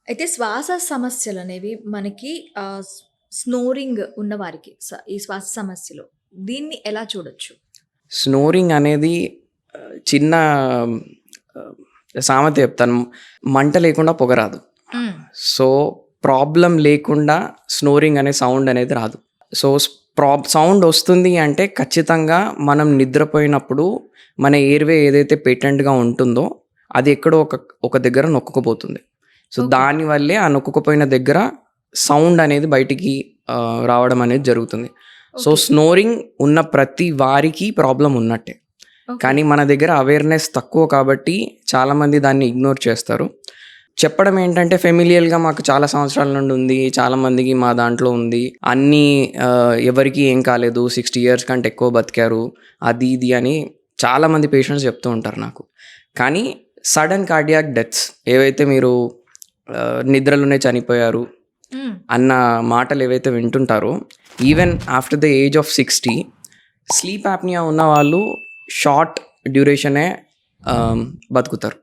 అయితే శ్వాస సమస్యలనేవి మనకి స్నోరింగ్ ఉన్నవారికి ఈ శ్వాస సమస్యలు దీన్ని ఎలా చూడొచ్చు? స్నోరింగ్ అనేది చిన్న సామెత చెప్తాను. మంట లేకుండా పొగ రాదు. హ్మ్. సో, ప్రాబ్లమ్ లేకుండా స్నోరింగ్ అనే సౌండ్ అనేది రాదు. సో, సౌండ్ వస్తుంది అంటే ఖచ్చితంగా మనం నిద్రపోయినప్పుడు మన ఎయిర్‌వే ఏదైతే పేటెంట్‌గా ఉంటుందో అది ఎక్కడో ఒక దగ్గర నొక్కుకుపోతుంది. So, okay. దానివల్లే ఆ నొక్కుకుపోయిన దగ్గర సౌండ్ అనేది బయటికి రావడం అనేది జరుగుతుంది. So, okay. స్నోరింగ్ ఉన్న ప్రతి వారికి ప్రాబ్లమ్ ఉన్నట్టే. ఓకే. కానీ మన దగ్గర అవేర్‌నెస్ తక్కువ కాబట్టి చాలామంది దాన్ని ఇగ్నోర్ చేస్తారు. చెప్పడం ఏంటంటే ఫెమిలియల్‌గా మాకు చాలా సంవత్సరాల నుండి ఉంది. చాలామందికి మా దాంట్లో ఉంది. అన్నీ ఎవరికీ ఏం కాలేదు. 60 ఇయర్స్ కంటే ఎక్కువ బతికారు. అది ఇది అని చాలామంది పేషెంట్స్ చెప్తూ ఉంటారు నాకు. కానీ సడన్ కార్డియాక్ డెత్స్ ఏవైతే మీరు నిద్రలోనే చనిపోయారు హ్మ్. అన్న మాటలు ఏవైతే వింటుంటారో even after the age of 60 sleep apnoea ఉన్న వాళ్ళు షార్ట్ డ్యూరేషనే బతుకుతారు.